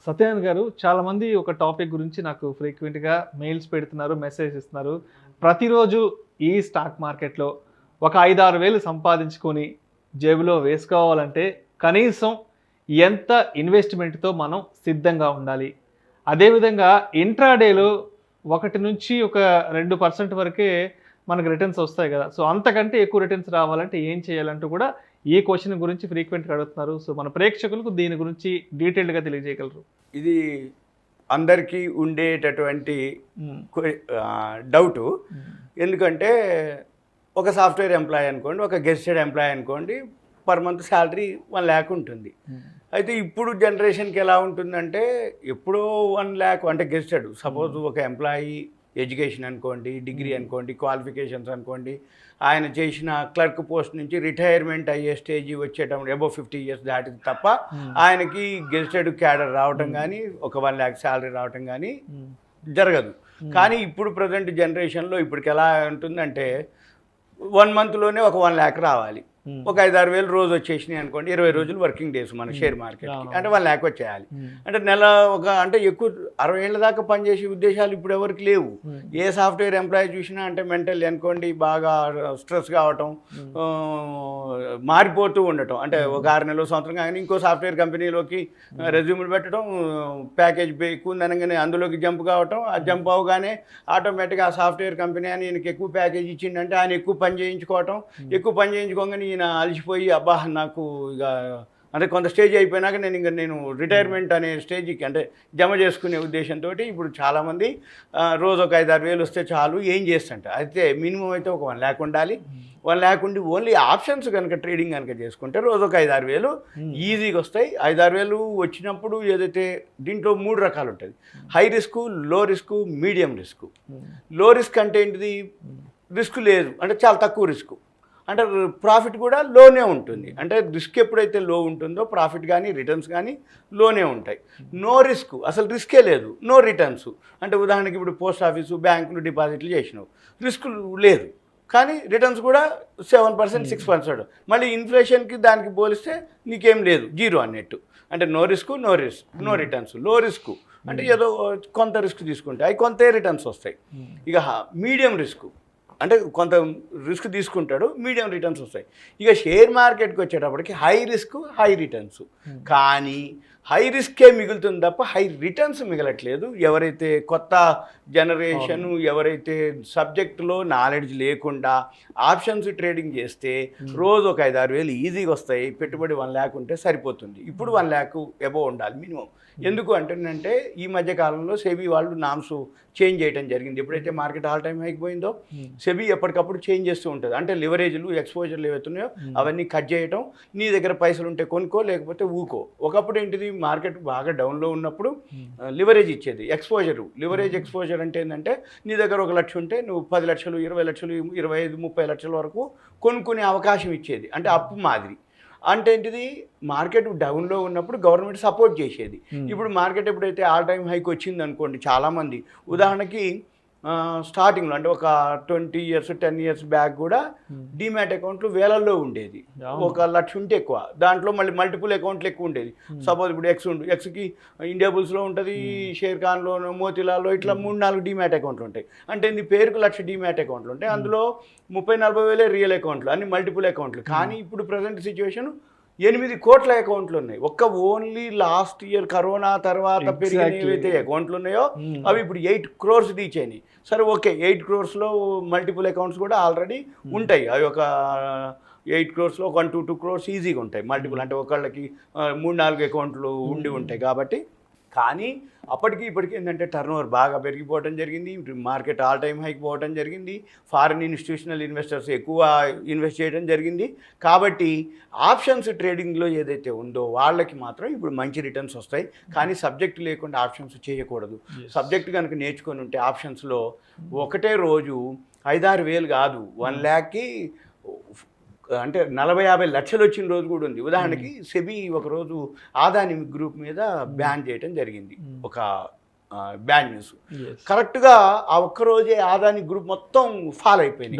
సత్యనారాయణ గారు, చాలామంది ఒక టాపిక్ గురించి నాకు ఫ్రీక్వెంట్గా మెయిల్స్ పెడుతున్నారు, మెసేజ్ ఇస్తున్నారు. ప్రతిరోజు ఈ స్టాక్ మార్కెట్లో ఒక 5-6 వేలు సంపాదించుకొని జేబులో వేసుకోవాలంటే కనీసం ఎంత ఇన్వెస్ట్మెంట్తో మనం సిద్ధంగా ఉండాలి? అదేవిధంగా ఇంట్రాడేలో 1 నుంచి ఒక 2% వరకే మనకు రిటర్న్స్ వస్తాయి కదా. సో అంతకంటే ఎక్కువ రిటర్న్స్ రావాలంటే ఏం చేయాలంటూ కూడా ఈ క్వశ్చన్ గురించి ఫ్రీక్వెంట్గా అడుగుతున్నారు. సో మన ప్రేక్షకులకు దీని గురించి డీటెయిల్డ్గా తెలియజేయగలరు? ఇది అందరికీ ఉండేటటువంటి డౌటు. ఎందుకంటే ఒక సాఫ్ట్వేర్ ఎంప్లాయీ అనుకోండి, ఒక గెస్టెడ్ ఎంప్లాయీ అనుకోండి, పర్ మంత్ శాలరీ 1 lakh ఉంటుంది. అయితే ఇప్పుడు జనరేషన్కి ఎలా ఉంటుందంటే ఎప్పుడో 1 lakh అంటే గెస్టెడ్, సపోజ్ ఒక ఎంప్లాయీ ఎడ్యుకేషన్ అనుకోండి, డిగ్రీ అనుకోండి, క్వాలిఫికేషన్స్ అనుకోండి, ఆయన చేసిన క్లర్క్ పోస్ట్ నుంచి రిటైర్మెంట్ అయ్యే స్టేజ్ వచ్చేటప్పుడు అబౌవ్ 50 years దాటిది తప్ప ఆయనకి గెస్టెడ్ క్యాడర్ రావటం కానీ ఒక 1 lakh శాలరీ రావటం కానీ జరగదు. కానీ ఇప్పుడు ప్రజెంట్ జనరేషన్లో ఇప్పటికి ఎలా ఉంటుందంటే 1 monthలోనే ఒక 1 lakh రావాలి. ఒక 5-6 వేలు రోజు వచ్చేసినాయి అనుకోండి, 20 రోజులు వర్కింగ్ డేస్ మన షేర్ మార్కెట్కి, అంటే 1 lakh వచ్చేయాలి. అంటే నెల అంటే ఎక్కువ 60 ఏళ్ళ దాకా పనిచేసే ఉద్దేశాలు ఇప్పుడు ఎవరికి లేవు. ఏ సాఫ్ట్వేర్ ఎంప్లాయీ చూసినా అంటే మెంటల్ అనుకోండి బాగా స్ట్రెస్ కావటం, మారిపోతూ ఉండటం. అంటే ఒక 6 నెలలు సంవత్సరం కానీ ఇంకో సాఫ్ట్వేర్ కంపెనీలోకి రెజ్యూమ్లు పెట్టడం, ప్యాకేజ్ ఎక్కువ ఉందనగానే అందులోకి జంప్ కావటం, ఆ జంప్ అవగానే ఆటోమేటిక్గా ఆ సాఫ్ట్వేర్ కంపెనీ అని ఈయనకి ఎక్కువ ప్యాకేజ్ ఇచ్చిందంటే ఆయన ఎక్కువ పని చేయించుకోవటం, ఎక్కువ పని చేయించుకోగానే ఈయన అలసిపోయి అబ్బా నాకు ఇక అంటే కొంత స్టేజ్ అయిపోయినాక నేను రిటైర్మెంట్ అనే స్టేజ్కి అంటే జమ చేసుకునే ఉద్దేశంతో ఇప్పుడు చాలామంది రోజు ఒక 5-6 వేలు వస్తే చాలు ఏం చేస్తుంట. అయితే మినిమం అయితే ఒక 1 lakh ఉండాలి. 1 lakh ఉండి ఓన్లీ ఆప్షన్స్ కనుక ట్రేడింగ్ కనుక చేసుకుంటే రోజు ఒక 5-6 వేలు ఈజీగా వస్తాయి. 5-6 వేలు వచ్చినప్పుడు ఏదైతే దీంట్లో 3 రకాలు ఉంటుంది: హై రిస్క్, లో రిస్క్, మీడియం రిస్క్. లో రిస్క్ అంటే ఏంటిది? రిస్క్ లేదు అంటే చాలా తక్కువ రిస్క్, అంటే ప్రాఫిట్ కూడా లోనే ఉంటుంది. అంటే రిస్క్ ఎప్పుడైతే లో ఉంటుందో ప్రాఫిట్ కానీ రిటర్న్స్ కానీ లోనే ఉంటాయి. నో రిస్క్, అసలు రిస్కే లేదు, నో రిటర్న్స్. అంటే ఉదాహరణకి ఇప్పుడు పోస్ట్ ఆఫీసు, బ్యాంకులు డిపాజిట్లు చేసినావు, రిస్క్ లేదు కానీ రిటర్న్స్ కూడా 7%, 6%. మళ్ళీ ఇన్ఫ్లేషన్కి దానికి పోలిస్తే నీకేం లేదు, జీరో అన్నట్టు. అంటే నో రిస్క్, నో రిటర్న్స్. లో రిస్క్ అంటే ఏదో కొంత రిస్క్ తీసుకుంటే అవి కొంతే రిటర్న్స్ వస్తాయి. ఇక మీడియం రిస్క్ అంటే కొంత రిస్క్ తీసుకుంటాడు, మీడియం రిటర్న్స్ వస్తాయి. ఇక షేర్ మార్కెట్కి వచ్చేటప్పటికి హై రిస్క్, హై రిటర్న్స్. కానీ హై రిస్కే మిగులుతుంది తప్ప హై రిటర్న్స్ మిగలట్లేదు. ఎవరైతే కొత్త జనరేషన్, ఎవరైతే సబ్జెక్టులో నాలెడ్జ్ లేకుండా ఆప్షన్స్ ట్రేడింగ్ చేస్తే రోజు ఒక 5-6 వేలు ఈజీగా వస్తాయి. పెట్టుబడి 1 lakh ఉంటే సరిపోతుంది. ఇప్పుడు 1 lakh అబోవ్ ఉండాలి మినిమం. ఎందుకు అంటేనంటే ఈ మధ్య కాలంలో సెబీ వాళ్ళు నామ్స్ చేంజ్ చేయడం జరిగింది. ఎప్పుడైతే మార్కెట్ ఆల్ టైమ్ హైక్ పోయిందో సెబీ ఎప్పటికప్పుడు చేంజ్ చేస్తూ ఉంటుంది. అంటే లివరేజ్లు, ఎక్స్పోజర్లు ఏవైతున్నాయో అవన్నీ కట్ చేయటం, నీ దగ్గర పైసలు ఉంటే కొనుక్కో లేకపోతే ఊకో. ఒకప్పుడు ఏంటిది, మార్కెట్ బాగా డౌన్లో ఉన్నప్పుడు లివరేజ్ ఇచ్చేది, లివరేజ్ ఎక్స్పోజర్ అంటే ఏంటంటే నీ దగ్గర 1 లక్ష ఉంటే నువ్వు 10 లక్షలు, 20 లక్షలు, 25-30 లక్షల వరకు కొనుక్కునే అవకాశం ఇచ్చేది. అంటే అప్పు మాదిరి. అంటే ఏంటిది, మార్కెట్ డౌన్లో ఉన్నప్పుడు గవర్నమెంట్ సపోర్ట్ చేసేది. ఇప్పుడు మార్కెట్ ఎప్పుడైతే ఆల్ టైమ్ హైక్ వచ్చింది అనుకోండి, చాలామంది ఉదాహరణకి స్టార్టింగ్లో అంటే ఒక 20 years 10 years బ్యాక్ కూడా డీమ్యాట్ అకౌంట్లు వేలల్లో ఉండేది. 1 లక్ష ఉంటే ఎక్కువ, దాంట్లో మళ్ళీ మల్టిపుల్ అకౌంట్లు ఎక్కువ ఉండేది. సపోజ్ ఇప్పుడు ఎక్స్కి ఇండియా బుల్స్లో ఉంటుంది, షేర్ ఖాన్లో, మోతీలాల్లో ఇట్లా 3-4 డీమ్యాట్ అకౌంట్లు ఉంటాయి. అంటే నీ పేరుకు 1 లక్ష డీమ్యాట్ అకౌంట్లు ఉంటాయి, అందులో 30-40 వేలే రియల్ అకౌంట్లు, అన్ని మల్టిపుల్ అకౌంట్లు. కానీ ఇప్పుడు ప్రజెంట్ సిచ్యువేషన్ 8 కోట్ల అకౌంట్లు ఉన్నాయి. ఓన్లీ లాస్ట్ ఇయర్ కరోనా తర్వాత పెరిగిన ఏవైతే అకౌంట్లు ఉన్నాయో అవి ఇప్పుడు 8 crores రీచ్ అయినాయి. సరే ఓకే, 8 crores మల్టిపుల్ అకౌంట్స్ కూడా ఆల్రెడీ ఉంటాయి. అవి ఒక 8 crores 1-2 crores ఈజీగా ఉంటాయి మల్టిపుల్. అంటే ఒకళ్ళకి 3-4 అకౌంట్లు ఉండి ఉంటాయి కాబట్టి. కానీ అప్పటికి ఇప్పటికీ ఏంటంటే టర్నోవర్ బాగా పెరిగిపోవడం జరిగింది, మార్కెట్ ఆల్ టైమ్ హైక్ పోవడం జరిగింది, ఫారిన్ ఇన్స్టిట్యూషనల్ ఇన్వెస్టర్స్ ఎక్కువ ఇన్వెస్ట్ చేయడం జరిగింది. కాబట్టి ఆప్షన్స్ ట్రేడింగ్లో ఏదైతే ఉందో వాళ్ళకి మాత్రం ఇప్పుడు మంచి రిటర్న్స్ వస్తాయి. కానీ సబ్జెక్ట్ లేకుండా ఆప్షన్స్ చేయకూడదు. సబ్జెక్ట్ కనుక నేర్చుకొని ఉంటే ఆప్షన్స్లో ఒకటే రోజు 5-6 వేలు కాదు, 1 lakhకి అంటే 40-50 లక్షలు వచ్చిన రోజు కూడా ఉంది. ఉదాహరణకి సెబీ ఒకరోజు ఆదాని గ్రూప్ మీద బ్యాన్ చేయడం జరిగింది ఒక బ్యాడ్ న్యూస్. కరెక్ట్గా ఆ ఒక్కరోజే అదానీ గ్రూప్ మొత్తం ఫాల్ అయిపోయింది,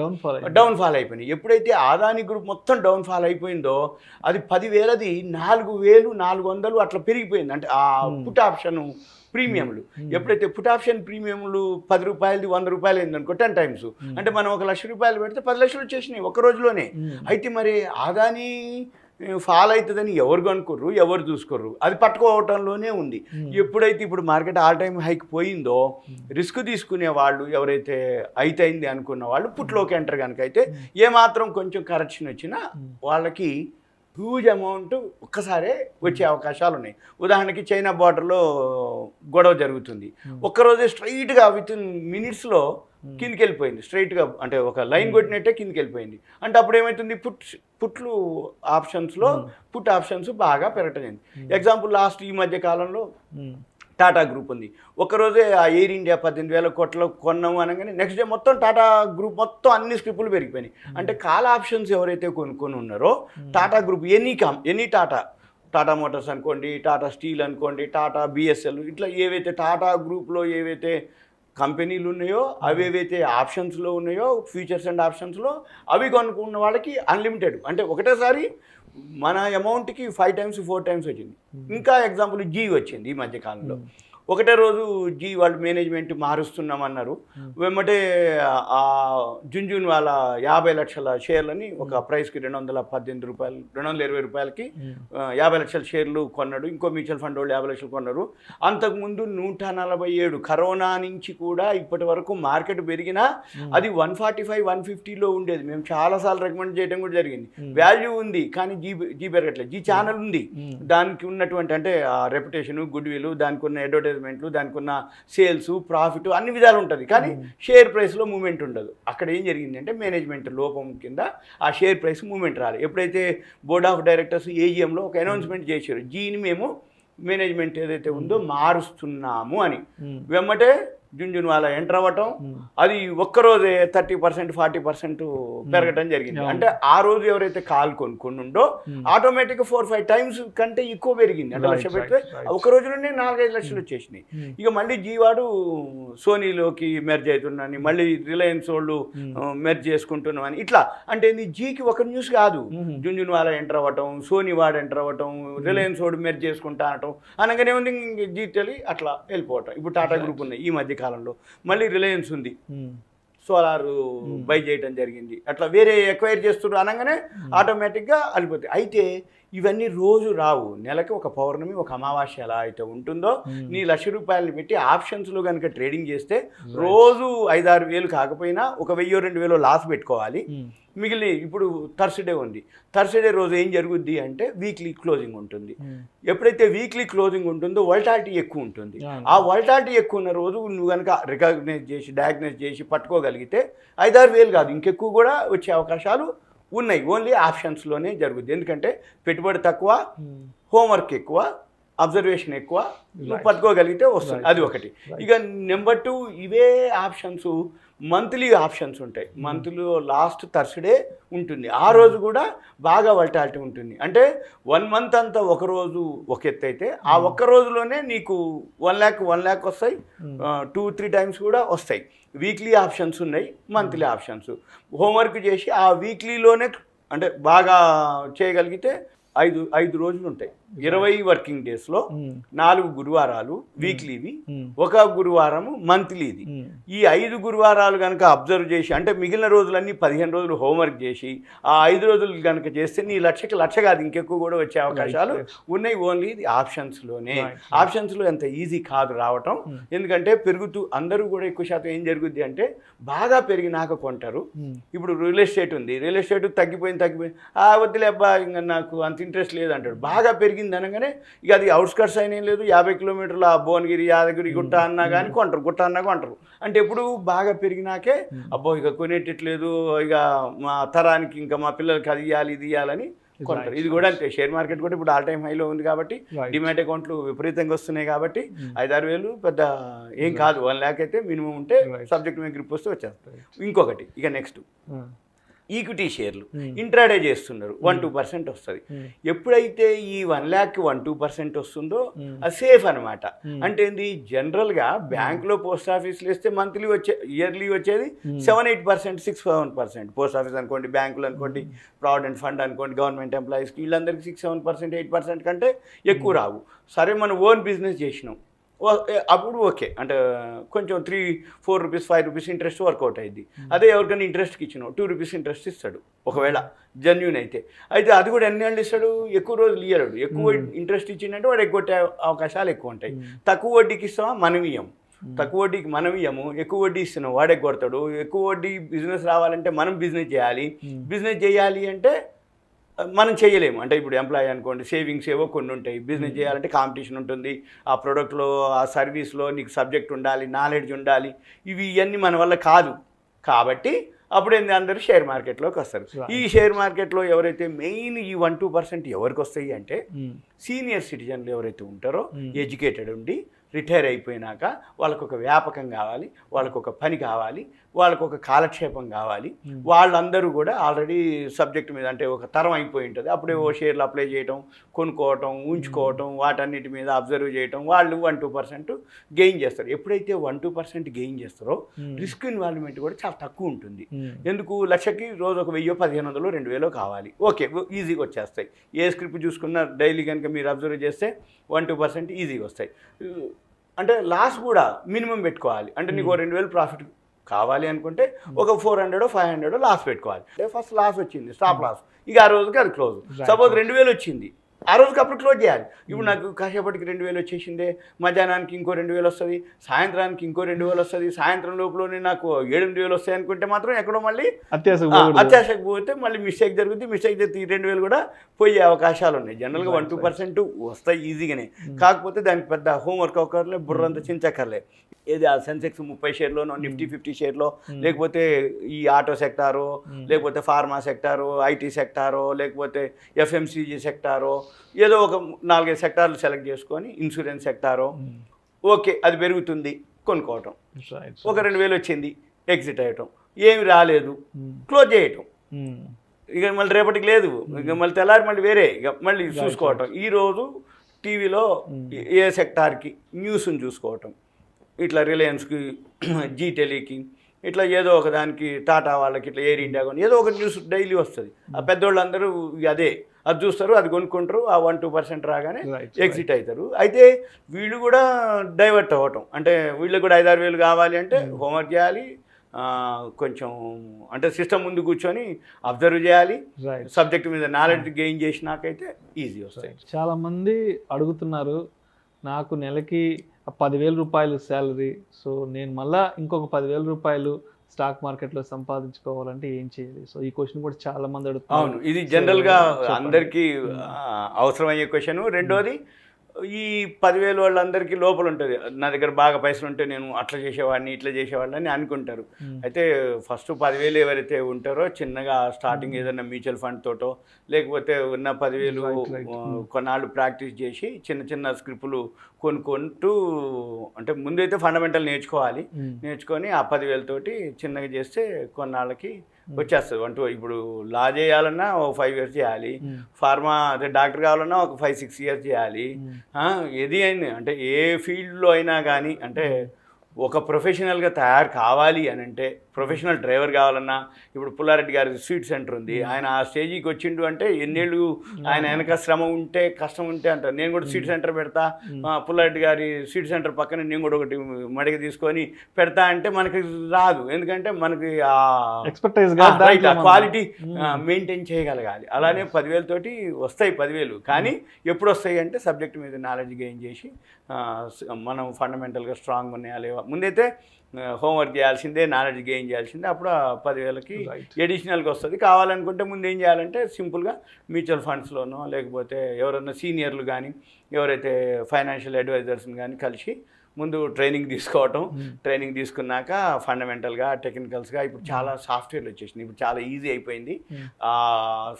డౌన్ ఫాల్ అయిపోయింది. ఎప్పుడైతే అదానీ గ్రూప్ మొత్తం డౌన్ ఫాల్ అయిపోయిందో అది 10,000ది 4,400 అట్లా పెరిగిపోయింది. అంటే ఆ పుట్ ఆప్షన్ ప్రీమియంలు, ఎప్పుడైతే పుట్ ఆప్షన్ ప్రీమియంలు 10 రూపాయలది 100 రూపాయలు అయిందనుకో 10 టైమ్స్, అంటే మనం 1,00,000 రూపాయలు పెడితే 10 లక్షలు వచ్చేసినాయి ఒక్క రోజులోనే. అయితే మరి అదానీ ఫాల్ అవుతుందని ఎవరు కనుక్కోర్రు, ఎవరు చూసుకోర్రు, అది పట్టుకోవటంలోనే ఉంది. ఎప్పుడైతే ఇప్పుడు మార్కెట్ ఆల్ టైమ్ హైక్ పోయిందో రిస్క్ తీసుకునే వాళ్ళు ఎవరైతే అయింది అనుకున్న వాళ్ళు పుట్లోకి ఎంటర్ కనుక అయితే ఏమాత్రం కొంచెం కరెక్షన్ వచ్చినా వాళ్ళకి హ్యూజ్ అమౌంట్ ఒక్కసారే వచ్చే అవకాశాలు ఉన్నాయి. ఉదాహరణకి చైనా బార్డర్లో గొడవ జరుగుతుంది, ఒక్కరోజే స్ట్రైట్గా విత్ ఇన్ మినిట్స్లో కిందికి వెళ్ళిపోయింది, స్ట్రైట్గా అంటే ఒక లైన్ కొట్టినట్టే కిందికి వెళ్ళిపోయింది. అంటే అప్పుడు ఏమవుతుంది, పుట్లు ఆప్షన్స్లో పుట్ ఆప్షన్స్ బాగా పెరగటం. ఎగ్జాంపుల్ లాస్ట్ ఈ మధ్య కాలంలో టాటా గ్రూప్ ఉంది, ఒక్కరోజే ఆ ఎయిర్ ఇండియా 18,000 కోట్లు కొన్నాము అనగానే నెక్స్ట్ డే మొత్తం టాటా గ్రూప్ మొత్తం అన్ని స్క్రిప్లు పెరిగిపోయినాయి. అంటే కాల్ ఆప్షన్స్ ఎవరైతే కొనుక్కొని ఉన్నారో Tata group any Tata Motors అనుకోండి, టాటా స్టీల్ అనుకోండి, టాటా బిఎస్ఎల్, ఇట్లా ఏవైతే టాటా గ్రూప్లో ఏవైతే కంపెనీలు ఉన్నాయో అవేవైతే ఆప్షన్స్లో ఉన్నాయో ఫ్యూచర్స్ అండ్ ఆప్షన్స్లో అవి కొనుక్కున్న వాళ్ళకి అన్లిమిటెడ్, అంటే ఒకటేసారి మన అమౌంట్కి 5 times 4 times వచ్చింది. ఇంకా ఎగ్జాంపుల్ జీ వచ్చింది ఈ మధ్యకాలంలో, ఒకటే రోజు జీ వాళ్ళు మేనేజ్మెంట్ మారుస్తున్నామన్నారు, వెంబటే ఆ జున్జున్ వాళ్ళ 50 లక్షల షేర్లని ఒక ప్రైస్కి 218 రూపాయలు 220 రూపాయలకి 50 లక్షల షేర్లు కొన్నాడు. ఇంకో మ్యూచువల్ ఫండ్ వాళ్ళు 50 లక్షలు కొన్నారు. అంతకుముందు 147 కరోనా నుంచి కూడా ఇప్పటి వరకు మార్కెట్ పెరిగినా అది 145 150లో ఉండేది. మేము చాలాసార్లు రికమెండ్ చేయడం కూడా జరిగింది. వాల్యూ ఉంది కానీ జీ పెరగట్లేదు. జీ ఛానల్ ఉంది, దానికి ఉన్నటువంటి అంటే ఆ రెప్యుటేషన్, గుడ్ విల్, దానికి ఉన్న అడ్వర్టైజ్మెంట్లు, దానికి ఉన్న సేల్స్, ప్రాఫిట్ అన్ని విధాలు ఉంటుంది, కానీ షేర్ ప్రైస్లో మూమెంట్ ఉండదు. అక్కడ ఏం జరిగింది అంటే మేనేజ్మెంట్ లోపం కింద ఆ షేర్ ప్రైస్ మూమెంట్ రాలేదు. ఎప్పుడైతే బోర్డ్ ఆఫ్ డైరెక్టర్స్ ఏజిఎంలో ఒక అనౌన్స్మెంట్ చేశారు, జీని మేము మేనేజ్మెంట్ ఏదైతే ఉందో మారుస్తున్నాము అని, వెమ్మటే జున్జున్ వాళ్ళ ఎంటర్ అవ్వటం, అది ఒక్కరోజే 30% 40% పెరగటం జరిగింది. అంటే ఆ రోజు ఎవరైతే కాల్ కొనుక్కొని ఉందో ఆటోమేటిక్గా 4-5 times కంటే ఎక్కువ పెరిగింది. అంటే లక్ష పెడితే ఒక రోజులోనే 4-5 లక్షలు వచ్చేసినాయి. ఇక మళ్ళీ జీవాడు సోనీలోకి మెర్జ్ అవుతున్నాను, మళ్ళీ రిలయన్స్ వాళ్ళు మెర్జ్ చేసుకుంటున్నాం అని, ఇట్లా అంటే జీకి ఒక న్యూస్ కాదు, జున్జున్ వాళ్ళ ఎంటర్ అవ్వటం, సోనీ వాడు ఎంటర్ అవ్వటం, రిలయన్స్ వాడు మెర్జ్ చేసుకుంటా అనటం అనగానే ఉంది జీ టెలి అట్లా వెళ్ళిపోవటం. ఇప్పుడు టాటా గ్రూప్ ఉన్నాయి ఈ మధ్య కాలంలో, మళ్ళీ రిలయన్స్ ఉంది, సోలార్ బై చేయడం జరిగింది, అట్లా వేరే ఎక్వైర్ చేస్తున్నారు అనగానే ఆటోమేటిక్గా వెళ్ళిపోతాయి. అయితే ఇవన్నీ రోజు రావు, నెలకి ఒక పౌర్ణమి ఒక అమావాస్య ఎలా అయితే ఉంటుందో నీ 1,00,000 రూపాయలని పెట్టి ఆప్షన్స్లో కనుక ట్రేడింగ్ చేస్తే రోజు 5-6 వేలు కాకపోయినా 1,000-2,000 లాస్ పెట్టుకోవాలి. మిగిలి ఇప్పుడు థర్స్డే ఉంది, థర్స్డే రోజు ఏం జరుగుద్ది అంటే వీక్లీ క్లోజింగ్ ఉంటుంది. ఎప్పుడైతే వీక్లీ క్లోజింగ్ ఉంటుందో వోల్టాలిటీ ఎక్కువ ఉంటుంది. ఆ వోల్టాలిటీ ఎక్కువ ఉన్న రోజు నువ్వు కనుక డయాగ్నైజ్ చేసి పట్టుకోగలిగితే 5-6 వేలు కాదు ఇంకెక్కువ కూడా వచ్చే అవకాశాలు ఉన్నాయి. ఓన్లీ ఆప్షన్స్లోనే జరుగుద్ది. ఎందుకంటే పెట్టుబడి తక్కువ, హోంవర్క్ ఎక్కువ, అబ్జర్వేషన్ ఎక్కువ, నువ్వు పట్టుకోగలిగితే వస్తుంది. అది ఒకటి. ఇక నెంబర్ 2 ఇవే ఆప్షన్స్ మంత్లీ ఆప్షన్స్ ఉంటాయి. మంత్లీలో లాస్ట్ థర్స్డే ఉంటుంది, ఆ రోజు కూడా బాగా వల్టాలిటీ ఉంటుంది. అంటే 1 month అంతా ఒకరోజు ఒక ఎత్తు అయితే ఆ ఒక్క రోజులోనే నీకు 1 lakh వస్తాయి, 2-3 times కూడా వస్తాయి. వీక్లీ ఆప్షన్స్ ఉన్నాయి, మంత్లీ ఆప్షన్స్. హోంవర్క్ చేసి ఆ వీక్లీలోనే అంటే బాగా చేయగలిగితే 5 రోజులు ఉంటాయి. 20 వర్కింగ్ డేస్లో 4 గురువారాలు వీక్లీవి, 1 గురువారము మంత్లీది. ఈ 5 గురువారాలు కనుక అబ్జర్వ్ చేసి అంటే మిగిలిన రోజులన్నీ 15 రోజులు హోంవర్క్ చేసి ఆ 5 రోజులు కనుక చేస్తే నీ లక్ష కాదు ఇంకెక్కువ కూడా వచ్చే అవకాశాలు ఉన్నాయి. ఓన్లీ ఇది ఆప్షన్స్లోనే. ఆప్షన్స్లో ఎంత ఈజీ కాదు రావటం, ఎందుకంటే పెరుగుతూ అందరూ కూడా ఎక్కువ శాతం ఏం జరుగుద్ది అంటే బాగా పెరిగినాక కొంటారు. ఇప్పుడు రియల్ ఎస్టేట్ ఉంది, రియల్ ఎస్టేట్ తగ్గిపోయింది వద్దులే అబ్బా ఇంకా నాకు అంత ఇంట్రెస్ట్ లేదు అంటాడు. బాగా పెరిగింది అనగానే ఇక అది అవుట్స్కట్స్ అయినా లేదు, 50 కిలోమీటర్ల భువనగిరి యాదగిరి గుట్ట అన్నా కానీ కొంటారు, గుట్ట అన్నా కొంటారు. అంటే ఎప్పుడు బాగా పెరిగినాకే అబ్బో ఇక కొనేటట్లేదు, ఇక మా తరానికి ఇంకా మా పిల్లలకి అది ఇవ్వాలి ఇది ఇవ్వాలని కొంటారు. ఇది కూడా అంతే. షేర్ మార్కెట్ కూడా ఇప్పుడు ఆల్ టైమ్ హైలో ఉంది కాబట్టి డిమాట్ అకౌంట్లు విపరీతంగా వస్తున్నాయి కాబట్టి 5-6 వేలు పెద్ద ఏం కాదు. 1 lakh అయితే మినిమం ఉంటే సబ్జెక్ట్ మీద గ్రిప్ వస్తే వచ్చేస్తారు. ఇంకొకటి ఇక నెక్స్ట్ ఈక్విటీ షేర్లు ఇంట్రాడే చేస్తున్నారు 1-2% వస్తుంది. ఎప్పుడైతే ఈ 1 lakh 1-2% వస్తుందో అది సేఫ్ అనమాట. అంటే ఏంది, జనరల్గా బ్యాంకులో పోస్ట్ ఆఫీస్లో ఇస్తే మంత్లీ ఇయర్లీ వచ్చేది 7-8%, 6-7%. పోస్ట్ ఆఫీస్ అనుకోండి, బ్యాంకులు అనుకోండి, ప్రావిడెంట్ ఫండ్ అనుకోండి, గవర్నమెంట్ ఎంప్లాయీస్కి వీళ్ళందరికీ 6-7%, 8% కంటే ఎక్కువ రావు. సరే మనం ఓన్ బిజినెస్ చేసినాం అప్పుడు ఓకే, అంటే కొంచెం 3-4 రూపీస్ 5 రూపీస్ ఇంట్రెస్ట్ వర్కౌట్ అయింది. అదే ఎవరికైనా ఇంట్రెస్ట్కి ఇచ్చినావు 2 రూపీస్ ఇంట్రెస్ట్ ఇస్తాడు ఒకవేళ జెన్యూన్ అయితే. అది కూడా ఎన్ని ఏళ్ళు ఇస్తాడు, ఎక్కువ రోజులు ఇయ్యడు. ఎక్కువ ఇంట్రెస్ట్ ఇచ్చిందంటే వాడు ఎగ్గొట్టే అవకాశాలు ఎక్కువ ఉంటాయి. తక్కువ వడ్డీకి ఇస్తామా మనం ఇయ్యం, తక్కువ వడ్డీకి మనం ఇయ్యము, ఎక్కువ వడ్డీ ఇస్తున్నాం వాడు ఎగ్గొడతాడు. ఎక్కువ వడ్డీ బిజినెస్ రావాలంటే మనం బిజినెస్ చేయాలి. బిజినెస్ చేయాలి అంటే మనం చేయలేము. అంటే ఇప్పుడు ఎంప్లాయీ అనుకోండి, సేవింగ్స్ ఏవో కొన్ని ఉంటాయి. బిజినెస్ చేయాలంటే కాంపిటీషన్ ఉంటుంది, ఆ ప్రోడక్ట్లో ఆ సర్వీస్లో నీకు సబ్జెక్ట్ ఉండాలి, నాలెడ్జ్ ఉండాలి. ఇవన్నీ మన వల్ల కాదు. కాబట్టి అప్పుడు ఏంది, అందరూ షేర్ మార్కెట్లోకి వస్తారు. ఈ షేర్ మార్కెట్లో ఎవరైతే మెయిన్ ఈ 1-2% ఎవరికి వస్తాయి అంటే సీనియర్ సిటిజన్లు ఎవరైతే ఉంటారో, ఎడ్యుకేటెడ్ ఉండి రిటైర్ అయిపోయినాక వాళ్ళకు ఒక వ్యాపకం కావాలి, వాళ్ళకు ఒక పని కావాలి, వాళ్ళకు ఒక కాలక్షేపం కావాలి. వాళ్ళందరూ కూడా ఆల్రెడీ సబ్జెక్ట్ మీద అంటే ఒక తరం అయిపోయి ఉంటుంది. అప్పుడే ఓ షేర్లు అప్లై చేయటం, కొనుక్కోవటం, ఉంచుకోవటం, వాటన్నిటి మీద అబ్జర్వ్ చేయటం, వాళ్ళు 1-2% గెయిన్ చేస్తారు. ఎప్పుడైతే 1-2% గెయిన్ చేస్తారో రిస్క్ ఇన్వాల్వ్మెంట్ కూడా చాలా తక్కువ ఉంటుంది. ఎందుకు, లక్షకి రోజు ఒక 1000, 1500, 2000 కావాలి, ఓకే ఈజీగా వచ్చేస్తాయి. ఏ స్క్రిప్ట్ చూసుకున్నా డైలీ కనుక మీరు అబ్జర్వ్ చేస్తే 1-2% ఈజీగా వస్తాయి. అంటే లాస్ కూడా మినిమం పెట్టుకోవాలి. అంటే నీకు 2000 ప్రాఫిట్ కావాలి అనుకుంటే ఒక 400, 500 లాస్ పెట్టుకోవాలి. అంటే ఫస్ట్ లాస్ వచ్చింది, స్టాప్ లాస్, ఇక ఆ రోజుకి అది క్లోజ్. సపోజ్ 2000 వచ్చింది, ఆ రోజుకి అప్పుడు క్లోజ్ చేయాలి. ఇప్పుడు నాకు కాసేపటికి 2000 వచ్చేసిందే, మధ్యాహ్నానికి ఇంకో 2000 వస్తుంది, సాయంత్రానికి ఇంకో 2000 వస్తుంది, సాయంత్రం లోపలనే నాకు 7-8,000 వస్తాయి అనుకుంటే మాత్రం ఎక్కడో మళ్ళీ అత్యాశకు పోతే మళ్ళీ మిస్టేక్ జరుగుతుంది. మిస్టేక్ చేస్తే ఈ 2000 కూడా పోయే అవకాశాలు ఉన్నాయి. జనరల్గా 1-2% వస్తాయి ఈజీగానే. కాకపోతే దానికి పెద్ద హోంవర్క్ అవ్వకర్లే, బుర్రంతా చించక్కర్లే. ఏది ఆ సెన్సెక్స్ 30 షేర్లోనో, నిఫ్టీ 50 షేర్లో, లేకపోతే ఈ ఆటో సెక్టారో, లేకపోతే ఫార్మా సెక్టారో, ఐటీ సెక్టారో, లేకపోతే ఎఫ్ఎంసీజీ సెక్టారో, ఏదో ఒక 4-5 సెక్టార్లు సెలెక్ట్ చేసుకొని, ఇన్సూరెన్స్ సెక్టారో, ఓకే అది పెరుగుతుంది కొనుక్కోవటం. ఒక 2000 వచ్చింది, ఎగ్జిట్ అయ్యటం. ఏమి రాలేదు, క్లోజ్ చేయటం. ఇక మళ్ళీ రేపటికి లేదు, ఇక మళ్ళీ తెల్లారి మళ్ళీ వేరే, ఇక మళ్ళీ చూసుకోవటం. ఈరోజు టీవీలో ఏ సెక్టార్కి న్యూస్ని చూసుకోవటం, ఇట్లా రిలయన్స్కి, జీ టెలీకి, ఇట్లా ఏదో ఒక దానికి, టాటా వాళ్ళకి, ఇట్లా ఎయిర్ ఇండియా కొని ఏదో ఒక న్యూస్ డైలీ వస్తుంది. ఆ పెద్దోళ్ళందరూ అది చూస్తారు, అది కొనుక్కుంటారు. ఆ 1-2% రాగానే ఎగ్జిట్ అవుతారు. అయితే వీళ్ళు కూడా డైవర్ట్ అవ్వటం, అంటే వీళ్ళకి కూడా 5-6 వేలు కావాలి అంటే హోంవర్క్ చేయాలి, కొంచెం అంటే సిస్టమ్ ముందు కూర్చొని అబ్జర్వ్ చేయాలి. సబ్జెక్ట్ మీద నాలెడ్జ్ గెయిన్ చేసినాకైతే ఈజీ వస్తాయి. చాలామంది అడుగుతున్నారు, నాకు నెలకి 10,000 రూపాయలు శాలరీ, సో నేను మళ్ళీ ఇంకొక 10,000 రూపాయలు స్టాక్ మార్కెట్లో సంపాదించుకోవాలంటే ఏం చేయాలి? సో ఈ క్వశ్చన్ కూడా చాలా మంది అడుగుతున్నారు. అవును, ఇది జనరల్గా అందరికీ అవసరమయ్యే క్వశ్చన్. రెండోది, ఈ 10,000 వాళ్ళందరికీ లోపల ఉంటుంది, నా దగ్గర బాగా పైసలు ఉంటే నేను అట్లా చేసేవాడిని, ఇట్లా చేసేవాడిని అని అనుకుంటారు. అయితే ఫస్ట్ 10,000 ఎవరైతే ఉంటారో, చిన్నగా స్టార్టింగ్ ఏదైనా మ్యూచువల్ ఫండ్ తోటో, లేకపోతే ఉన్న 10,000 కొన్నాళ్ళు ప్రాక్టీస్ చేసి చిన్న చిన్న స్క్రిప్టులు కొనుక్కుంటూ, అంటే ముందైతే ఫండమెంటల్ నేర్చుకోవాలి. నేర్చుకొని ఆ 10,000 తోటి చిన్నగా చేస్తే కొన్నాళ్ళకి వచ్చేస్తుంది. ఇప్పుడు లా చేయాలన్నా ఒక 5 years చేయాలి, ఫార్మా అదే డాక్టర్ కావాలన్నా ఒక 5-6 years చేయాలి. ఏది అయినా అంటే ఏ ఫీల్డ్లో అయినా కానీ, అంటే ఒక ప్రొఫెషనల్గా తయారు కావాలి అని అంటే, ప్రొఫెషనల్ డ్రైవర్ కావాలన్నా, ఇప్పుడు పుల్లారెడ్డి గారి స్వీట్ సెంటర్ ఉంది, ఆయన ఆ స్టేజీకి వచ్చిండు అంటే ఎన్నేళ్ళు ఆయన వెనక శ్రమ ఉంటే, కష్టం ఉంటే అంటారు. నేను కూడా స్వీట్ సెంటర్ పెడతా, పుల్లారెడ్డి గారి స్వీట్ సెంటర్ పక్కన నేను కూడా ఒకటి మడిగ తీసుకొని పెడతా అంటే మనకి రాదు. ఎందుకంటే మనకి క్వాలిటీ మెయింటైన్ చేయగలగాలి. అలానే 10,000 తోటి వస్తాయి 10,000, కానీ ఎప్పుడు వస్తాయి అంటే సబ్జెక్ట్ మీద నాలెడ్జ్ గెయిన్ చేసి మనం ఫండమెంటల్గా స్ట్రాంగ్ ఉన్నాయా లేవా, ముందైతే హోంవర్క్ చేయాల్సిందే, నాలెడ్జ్ గెయిన్ చేయాల్సిందే. అప్పుడు ఆ 10,000కి ఎడిషనల్గా వస్తుంది. కావాలనుకుంటే ముందు ఏం చేయాలంటే సింపుల్గా మ్యూచువల్ ఫండ్స్లోనో, లేకపోతే ఎవరైనా సీనియర్లు కానీ, ఎవరైతే ఫైనాన్షియల్ అడ్వైజర్స్ని కానీ కలిసి ముందు ట్రైనింగ్ తీసుకోవటం. ట్రైనింగ్ తీసుకున్నాక ఫండమెంటల్గా, టెక్నికల్స్గా ఇప్పుడు చాలా సాఫ్ట్వేర్లు వచ్చేసినాయి. ఇప్పుడు చాలా ఈజీ అయిపోయింది.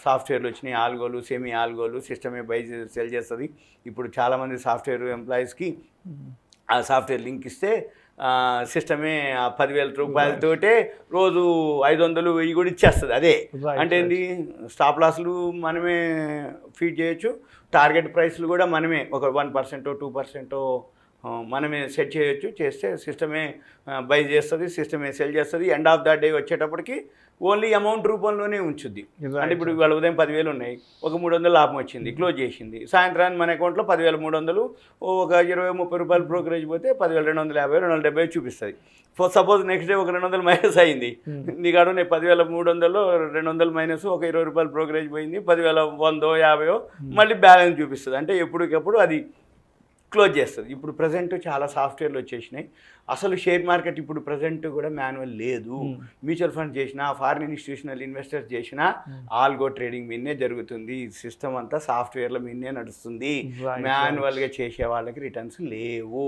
సాఫ్ట్వేర్లు వచ్చినాయి, ఆల్గోలు, సెమీ ఆల్గోలు, సిస్టమే బై సెల్ చేస్తుంది. ఇప్పుడు చాలామంది సాఫ్ట్వేర్ ఎంప్లాయీస్కి ఆ సాఫ్ట్వేర్ లింక్ ఇస్తే సిస్టమే 10,000 రూపాయలతోటే రోజు 500 1000 కూడా ఇచ్చేస్తుంది. అదే అంటే ఏంటి, స్టాప్ లాస్లు మనమే ఫీడ్ చేయొచ్చు, టార్గెట్ ప్రైస్లు కూడా మనమే ఒక 1% 2% మనమే సెట్ చేయొచ్చు. చేస్తే సిస్టమే బై చేస్తుంది, సిస్టమే సెల్ చేస్తుంది. ఎండ్ ఆఫ్ ద డే వచ్చేటప్పటికి ఓన్లీ అమౌంట్ రూపంలోనే ఉంచుద్ది. అంటే ఇప్పుడు ఇవాళ ఉదయం 10,000 ఉన్నాయి, ఒక 300 లాభం వచ్చింది, క్లోజ్ చేసింది. సాయంత్రాన్ని మన అకౌంట్లో 10,300, ఒక 20-30 రూపాయలు బ్రోకరేజ్ పోతే 10,250 270 చూపిస్తుంది. సపోజ్ నెక్స్ట్ డే ఒక 200 మైనస్ అయింది, నీకాడు నేను 10,300లో 200 మైనస్, ఒక 20 రూపాయలు బ్రోకరేజ్ పోయింది, 10,100 50 మళ్ళీ బ్యాలెన్స్ చూపిస్తుంది. అంటే ఎప్పటికప్పుడు అది క్లోజ్ చేస్తుంది. ఇప్పుడు ప్రజెంట్ చాలా సాఫ్ట్వేర్లు వచ్చేసినాయి. అసలు షేర్ మార్కెట్ ఇప్పుడు ప్రజెంట్ కూడా మాన్యువల్ లేదు. మ్యూచువల్ ఫండ్ చేసినా, ఫారిన్ ఇన్స్టిట్యూషనల్ ఇన్వెస్టర్స్ చేసినా ఆల్గో ట్రేడింగ్ మీదనే జరుగుతుంది. సిస్టమ్ అంతా సాఫ్ట్వేర్ల మీదనే నడుస్తుంది. మాన్యువల్గా చేసే వాళ్ళకి రిటర్న్స్ లేవు.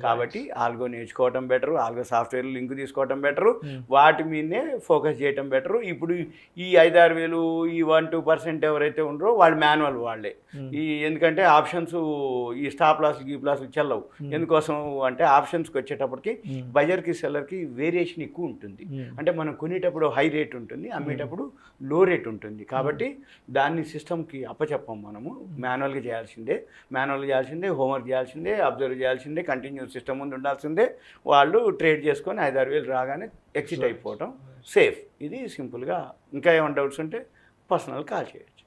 కాబట్టి ఆల్గో నేర్చుకోవటం బెటరు, ఆల్గో సాఫ్ట్వేర్ లింక్ తీసుకోవటం బెటరు, వాటి మీదనే ఫోకస్ చేయటం బెటరు. ఇప్పుడు ఈ 5-6 వేలు ఈ 1-2% ఎవరైతే ఉండరో వాళ్ళు మాన్యువల్ వాళ్ళే. ఎందుకంటే ఆప్షన్స్ ఈ స్టాప్ లాస్ గీప్ చెల్లవు. ఎందుకోసం అంటే ఆప్షన్స్కి వచ్చేటప్పటికి బయర్కి సెల్లర్కి వేరియేషన్ ఎక్కువ ఉంటుంది. అంటే మనం కొనేటప్పుడు హై రేట్ ఉంటుంది, అమ్మేటప్పుడు లో రేట్ ఉంటుంది. కాబట్టి దాన్ని సిస్టమ్కి అప్పచెప్పం. మనము మాన్యువల్గా చేయాల్సిందే, హోంవర్క్ చేయాల్సిందే, అబ్జర్వ్ చేయాల్సిందే, కంటిన్యూస్ సిస్టమ్ ముందు ఉండాల్సిందే. వాళ్ళు ట్రేడ్ చేసుకొని 5-6 వేలు రాగానే ఎగ్జిట్ అయిపోవటం సేఫ్. ఇది సింపుల్గా. ఇంకా ఏమైనా డౌట్స్ ఉంటే పర్సనల్ కాల్ చేయొచ్చు.